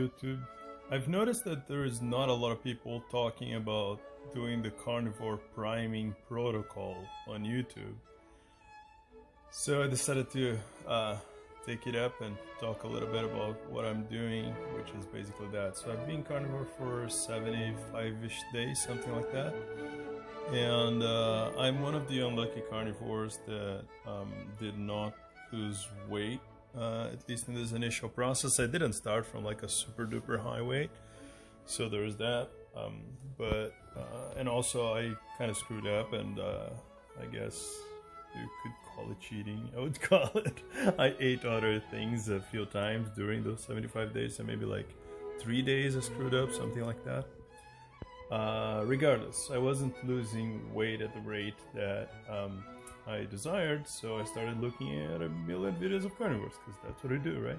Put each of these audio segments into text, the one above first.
YouTube. I've noticed that there is not a lot of people talking about doing the carnivore priming protocol on YouTube. So I decided to take it up and talk a little bit about what I'm doing, which is basically that. So I've been carnivore for 75-ish days, something like that. And I'm one of the unlucky carnivores that did not lose weight, at least in this initial process. I didn't start from like a super duper high weight, so there's that. And also I kind of screwed up, and I guess you could call it cheating. I would call it. I ate other things a few times during those 75 days, so maybe like 3 days I screwed up, something like that. Regardless, I wasn't losing weight at the rate that I desired, so I started looking at a million videos of carnivores, because that's what I do, right?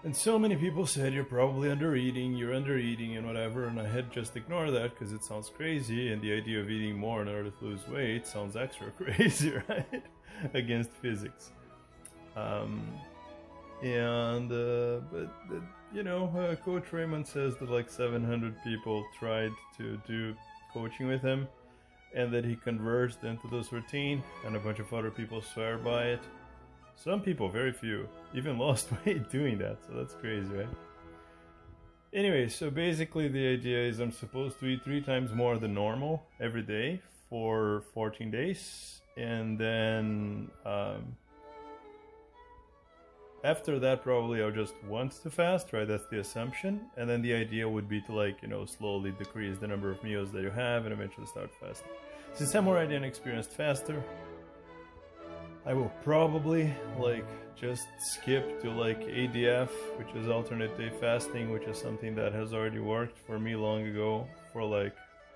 And so many people said, you're probably you're under eating and whatever, and I had just ignored that because it sounds crazy, and the idea of eating more in order to lose weight sounds extra crazy, right? Against physics. Coach Raymond says that like 700 people tried to do coaching with him, and that he converged into this routine, and a bunch of other people swear by it. Some people, very few, even lost weight doing that, so that's crazy, right? Anyway, so basically the idea is I'm supposed to eat 3 times more than normal every day for 14 days, and then after that probably I'll just want to fast, right? That's the assumption. And then the idea would be to slowly decrease the number of meals that you have and eventually start fasting. Since I'm already an experienced faster, I will probably just skip to ADF, which is alternate day fasting, which is something that has already worked for me long ago for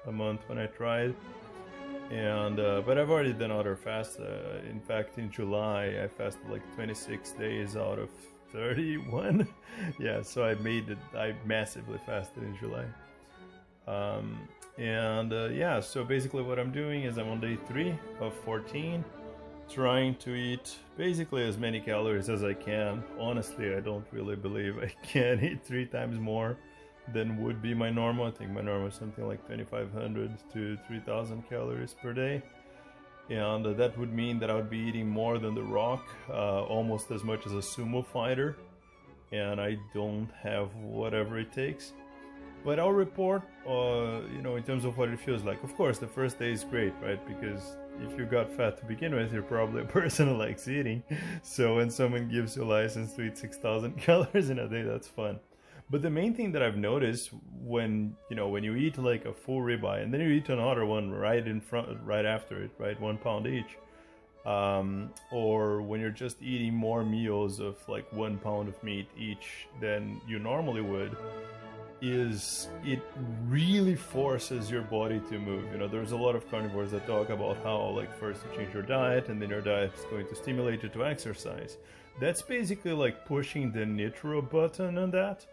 a month when I tried. And but I've already done other fasts. In fact, in July I fasted 26 days out of 31. Yeah, so I massively fasted in July. So basically what I'm doing is I'm on day 3 of 14, trying to eat basically as many calories as I can. Honestly, I don't really believe I can eat 3 times more than would be my normal. I think my normal is something like 2,500 to 3,000 calories per day. And that would mean that I would be eating more than The Rock, almost as much as a sumo fighter. And I don't have whatever it takes. But I'll report, in terms of what it feels like. Of course, the first day is great, right? Because if you got fat to begin with, you're probably a person who likes eating. So when someone gives you a license to eat 6,000 calories in a day, that's fun. But the main thing that I've noticed when you eat a full ribeye and then you eat another one right after it, right, 1 pound each, or when you're just eating more meals of 1 pound of meat each than you normally would, is it really forces your body to move. There's a lot of carnivores that talk about how first you change your diet and then your diet is going to stimulate you to exercise. That's basically pushing the nitro button on that,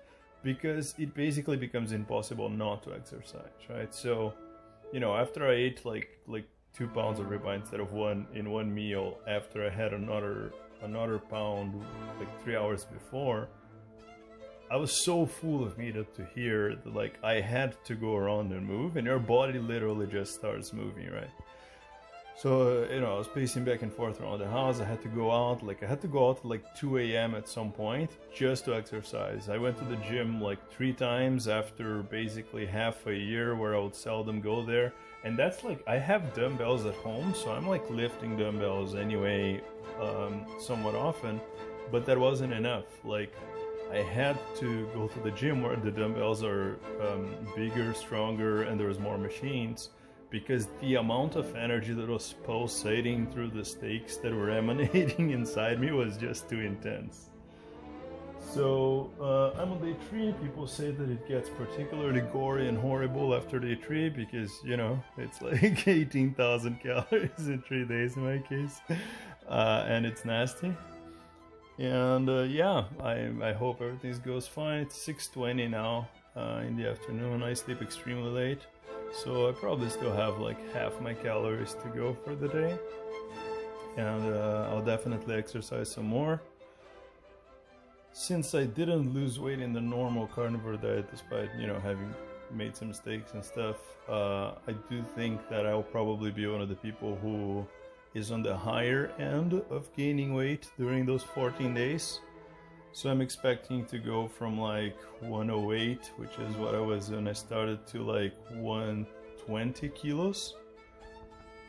because it basically becomes impossible not to exercise, right? So, after I ate like 2 pounds of ribeye instead of 1 in one meal, after I had another pound 3 hours before, I was so full of meat up to here that I had to go around and move, and your body literally just starts moving, right? So, I was pacing back and forth around the house. I had to go out, at 2 a.m. at some point just to exercise. I went to the gym 3 times after basically half a year where I would seldom go there. And that's I have dumbbells at home, so I'm lifting dumbbells anyway, somewhat often, but that wasn't enough. I had to go to the gym where the dumbbells are bigger, stronger, and there's more machines, because the amount of energy that was pulsating through the steaks that were emanating inside me was just too intense. So I'm on day 3. People say that it gets particularly gory and horrible after day 3 because, it's 18,000 calories in 3 days in my case, and it's nasty. And I hope everything goes fine. It's 6:20 now in the afternoon. I sleep extremely late, so I probably still have half my calories to go for the day. And I'll definitely exercise some more. since I didn't lose weight in the normal carnivore diet, despite, you know, having made some mistakes and stuff, I do think that I'll probably be one of the people who is on the higher end of gaining weight during those 14 days. So I'm expecting to go from like 108, which is what I was when I started, to like 120 kilos.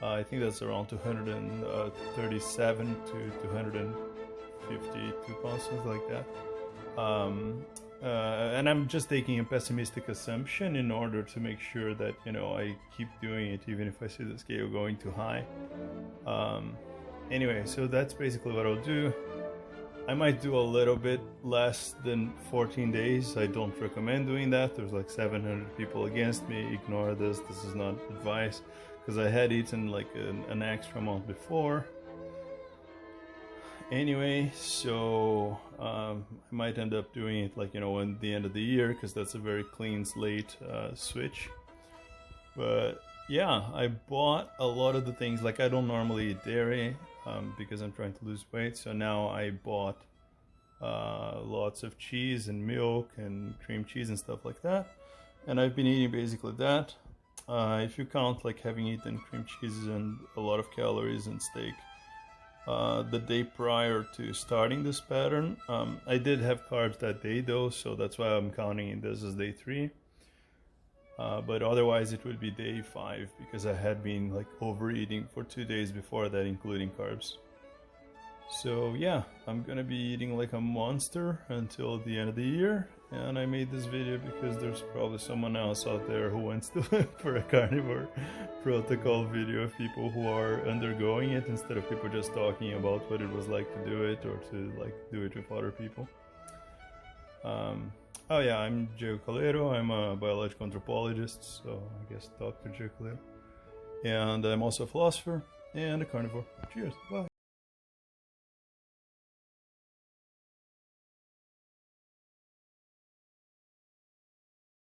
I think that's around 237 to 252 pounds, something like that. And I'm just taking a pessimistic assumption in order to make sure that, you know, I keep doing it even if I see the scale going too high. Anyway, so that's basically what I'll do. I might do a little bit less than 14 days. I don't recommend doing that. There's like 700 people against me. Ignore this. This is not advice, because I had eaten like an extra amount before. Anyway, so I might end up doing it like, you know, in the end of the year, because that's a very clean slate switch. But yeah, I bought a lot of the things. Like, I don't normally eat dairy because I'm trying to lose weight. So now I bought lots of cheese and milk and cream cheese and stuff like that. And I've been eating basically that. If you count like having eaten cream cheese and a lot of calories and steak the day prior to starting this pattern, I did have carbs that day though, so that's why I'm counting this as day 3. But otherwise it would be day 5, because I had been like overeating for 2 days before that, including carbs. So yeah, I'm gonna be eating like a monster until the end of the year. And I made this video because there's probably someone else out there who wants to look for a carnivore protocol video of people who are undergoing it, instead of people just talking about what it was like to do it, or to like do it with other people. Oh yeah, I'm Caleiro. I'm a biological anthropologist, so I guess Dr. Caleiro. And I'm also a philosopher and a carnivore. Cheers, bye.